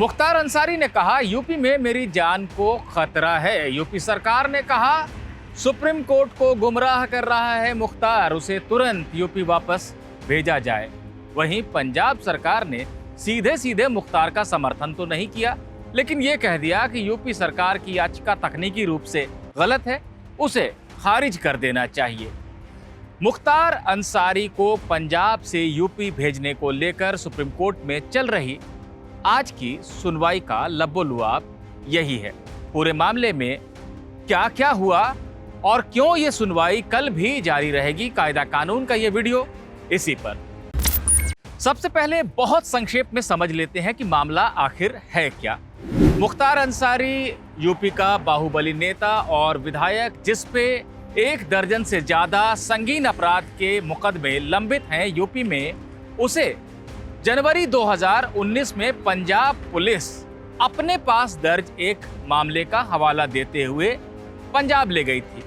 मुख्तार अंसारी ने कहा, यूपी में मेरी जान को खतरा है। यूपी सरकार ने कहा, सुप्रीम कोर्ट को गुमराह कर रहा है मुख्तार, उसे तुरंत यूपी वापस भेजा जाए। वहीं पंजाब सरकार ने सीधे सीधे मुख्तार का समर्थन तो नहीं किया, लेकिन ये कह दिया कि यूपी सरकार की याचिका तकनीकी रूप से गलत है, उसे खारिज कर देना चाहिए। मुख्तार अंसारी को पंजाब से यूपी भेजने को लेकर सुप्रीम कोर्ट में चल रही आज की सुनवाई का लबो-लुआब यही है। पूरे मामले में क्या क्या हुआ और क्यों ये सुनवाई कल भी जारी रहेगी, कायदा कानून का ये वीडियो इसी पर। सबसे पहले बहुत संक्षेप में समझ लेते हैं कि मामला आखिर है क्या। मुख्तार अंसारी यूपी का बाहुबली नेता और विधायक, जिस पे 1 दर्जन से ज्यादा संगीन अपराध के मुकदमे लंबित हैं यूपी में, उसे जनवरी 2019 में पंजाब पुलिस अपने पास दर्ज एक मामले का हवाला देते हुए पंजाब ले गई थी।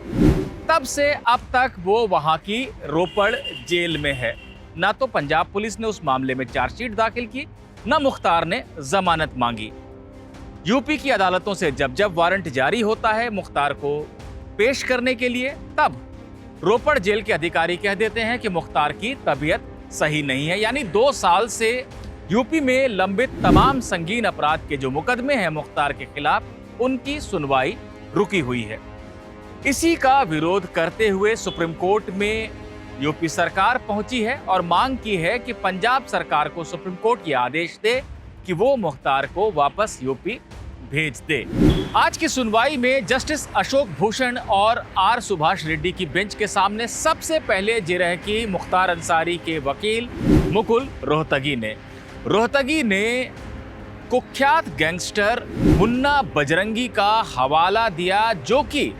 तब से अब तक वो वहां की रोपड़ जेल में है। ना तो पंजाब पुलिस ने उस मामले में चार्जशीट दाखिल की, न मुख्तार ने जमानत मांगी। यूपी की अदालतों से जब जब वारंट जारी होता है मुख्तार को पेश करने के लिए, तब रोपड़ जेल के अधिकारी कह देते हैं कि मुख्तार की तबीयत सही नहीं है। यानी 2 साल से यूपी में लंबित तमाम संगीन अपराध के जो मुकदमे हैं मुख्तार के खिलाफ, उनकी सुनवाई रुकी हुई है। इसी का विरोध करते हुए सुप्रीम कोर्ट में यूपी सरकार पहुंची है और मांग की है कि पंजाब सरकार को सुप्रीम कोर्ट ये आदेश दे कि वो मुख्तार को वापस यूपी भेज दे। आज की सुनवाई में जस्टिस अशोक भूषण और आर सुभाष रेड्डी की बेंच के सामने सबसे पहले जिरह की मुख्तार अंसारी के वकील मुकुल रोहतगी ने कुख्यात गैंगस्टर मुन्ना बजरंगी का हवाला दिया, जो कि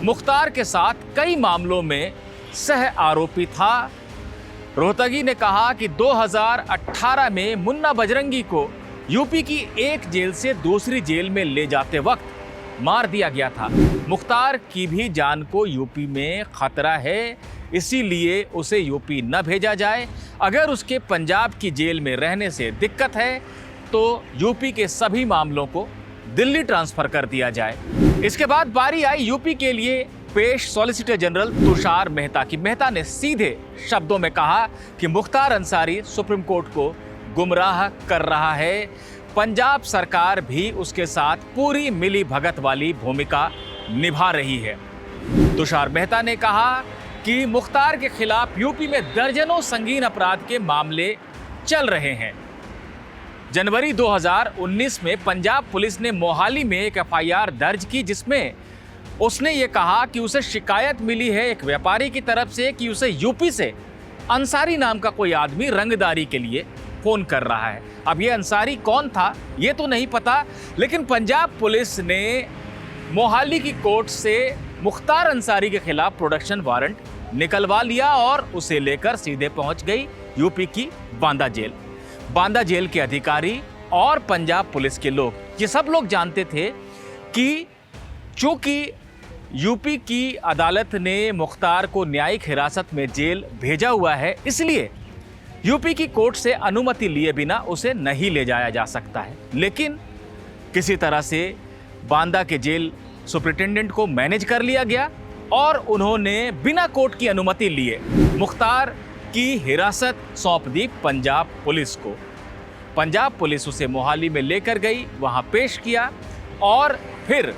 मुख्तार के साथ कई मामलों में सह आरोपी था। रोहतगी ने कहा कि 2018 में मुन्ना बजरंगी को यूपी की एक जेल से दूसरी जेल में ले जाते वक्त मार दिया गया था। मुख्तार की भी जान को यूपी में खतरा है, इसीलिए उसे यूपी न भेजा जाए। अगर उसके पंजाब की जेल में रहने से दिक्कत है तो यूपी के सभी मामलों को दिल्ली ट्रांसफर कर दिया जाए। इसके बाद बारी आई यूपी के लिए पेश सॉलिसिटर जनरल तुषार मेहता की। मेहता ने सीधे शब्दों में कहा कि मुख्तार अंसारी सुप्रीम कोर्ट को गुमराह कर रहा है। पंजाब सरकार भी उसके साथ पूरी मिली भगत वाली भूमिका निभा रही है। तुषार मेहता ने कहा कि मुख्तार के खिलाफ यूपी में दर्जनों संगीन अपराध के मामले चल रहे हैं। जनवरी 2019 में पंजाब पुलिस ने मोहाली में एक FIR दर्ज की, जिसमें उसने ये कहा कि उसे शिकायत मिली है एक व्यापारी की तरफ से कि उसे यूपी से अंसारी नाम का कोई आदमी रंगदारी के लिए फोन कर रहा है। अब ये अंसारी कौन था ये तो नहीं पता, लेकिन पंजाब पुलिस ने मोहाली की कोर्ट से मुख्तार अंसारी के खिलाफ प्रोडक्शन वारंट निकलवा लिया और उसे लेकर सीधे पहुंच गई यूपी की बांदा जेल। बांदा जेल के अधिकारी और पंजाब पुलिस के लोग, ये सब लोग जानते थे कि चूंकि यूपी की अदालत ने मुख्तार को न्यायिक हिरासत में जेल भेजा हुआ है, इसलिए यूपी की कोर्ट से अनुमति लिए बिना उसे नहीं ले जाया जा सकता है। लेकिन किसी तरह से बांदा के जेल सुपरिटेंडेंट को मैनेज कर लिया गया और उन्होंने बिना कोर्ट की अनुमति लिए मुख्तार की हिरासत सौंप दी पंजाब पुलिस को। पंजाब पुलिस उसे मोहाली में लेकर गई, वहां पेश किया और फिर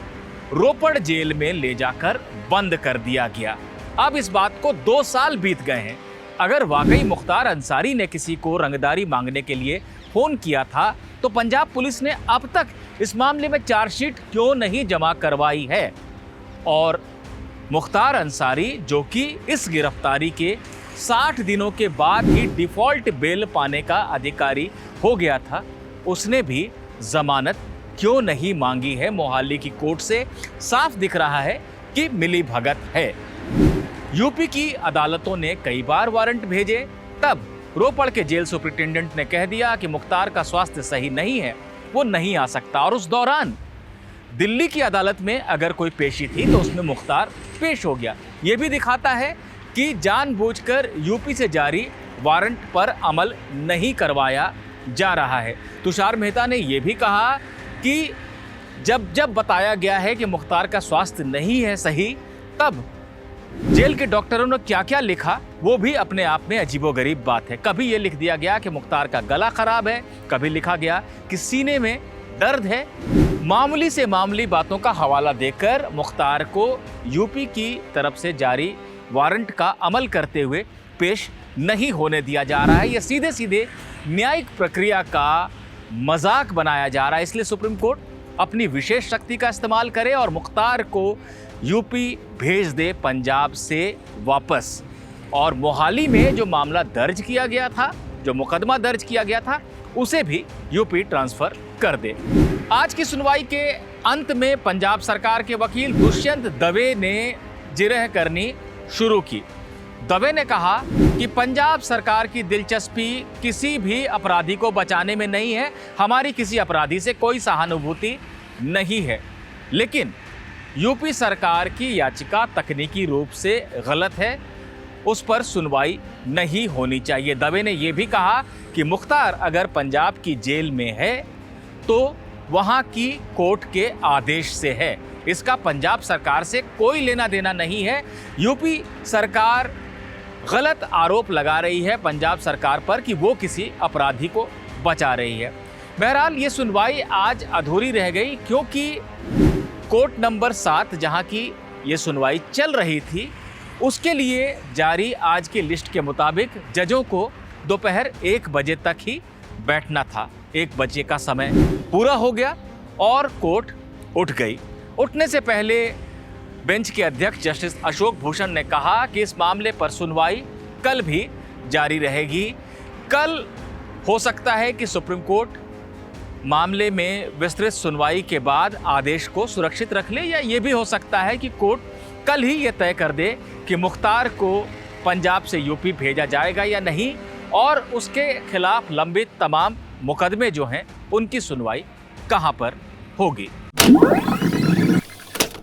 रोपड़ जेल में ले जाकर बंद कर दिया गया। अब इस बात को 2 साल बीत गए हैं। अगर वाकई मुख्तार अंसारी ने किसी को रंगदारी मांगने के लिए फोन किया था तो पंजाब पुलिस ने अब तक इस मामले में चार्जशीट क्यों नहीं जमा करवाई है? और मुख्तार अंसारी, जो कि इस गिरफ्तारी के 60 दिनों के बाद ही डिफॉल्ट बेल पाने का अधिकारी हो गया था, उसने भी जमानत क्यों नहीं मांगी है मोहाली की कोर्ट से? साफ दिख रहा है कि मिली भगत है। यूपी की अदालतों ने कई बार वारंट भेजे, तब रोपड़ के जेल सुपरिटेंडेंट ने कह दिया कि मुख्तार का स्वास्थ्य सही नहीं है, वो नहीं आ सकता। और उस दौरान दिल्ली की अदालत में अगर कोई पेशी थी तो उसमें मुख्तार पेश हो गया। ये भी दिखाता है कि जानबूझकर यूपी से जारी वारंट पर अमल नहीं करवाया जा रहा है। तुषार मेहता ने यह भी कहा कि जब बताया गया है कि मुख्तार का स्वास्थ्य नहीं है सही, तब जेल के डॉक्टरों ने क्या क्या लिखा वो भी अपने आप में अजीबोगरीब बात है। कभी ये लिख दिया गया कि मुख्तार का गला खराब है, कभी लिखा गया कि सीने में दर्द है। मामूली से मामूली बातों का हवाला देकर मुख्तार को यूपी की तरफ से जारी वारंट का अमल करते हुए पेश नहीं होने दिया जा रहा है। यह सीधे सीधे न्यायिक प्रक्रिया का मजाक बनाया जा रहा है। इसलिए सुप्रीम कोर्ट अपनी विशेष शक्ति का इस्तेमाल करे और मुख्तार को यूपी भेज दे पंजाब से वापस। और मोहाली में जो मामला दर्ज किया गया था, जो मुकदमा दर्ज किया गया था, उसे भी यूपी ट्रांसफर कर दे। आज की सुनवाई के अंत में पंजाब सरकार के वकील दुष्यंत दवे ने जिरह करनी शुरू की। दवे ने कहा कि पंजाब सरकार की दिलचस्पी किसी भी अपराधी को बचाने में नहीं है, हमारी किसी अपराधी से कोई सहानुभूति नहीं है, लेकिन यूपी सरकार की याचिका तकनीकी रूप से गलत है, उस पर सुनवाई नहीं होनी चाहिए। दवे ने यह भी कहा कि मुख्तार अगर पंजाब की जेल में है तो वहां की कोर्ट के आदेश से है, इसका पंजाब सरकार से कोई लेना देना नहीं है। यूपी सरकार गलत आरोप लगा रही है पंजाब सरकार पर कि वो किसी अपराधी को बचा रही है। बहरहाल ये सुनवाई आज अधूरी रह गई क्योंकि कोर्ट नंबर 7 जहां की ये सुनवाई चल रही थी, उसके लिए जारी आज की लिस्ट के मुताबिक जजों को दोपहर 1 बजे तक ही बैठना था। 1 बजे का समय पूरा हो गया और कोर्ट उठ गई। उठने से पहले बेंच के अध्यक्ष जस्टिस अशोक भूषण ने कहा कि इस मामले पर सुनवाई कल भी जारी रहेगी। कल हो सकता है कि सुप्रीम कोर्ट मामले में विस्तृत सुनवाई के बाद आदेश को सुरक्षित रख ले, या ये भी हो सकता है कि कोर्ट कल ही ये तय कर दे कि मुख्तार को पंजाब से यूपी भेजा जाएगा या नहीं, और उसके खिलाफ लंबित तमाम मुकदमे जो हैं उनकी सुनवाई कहां पर होगी।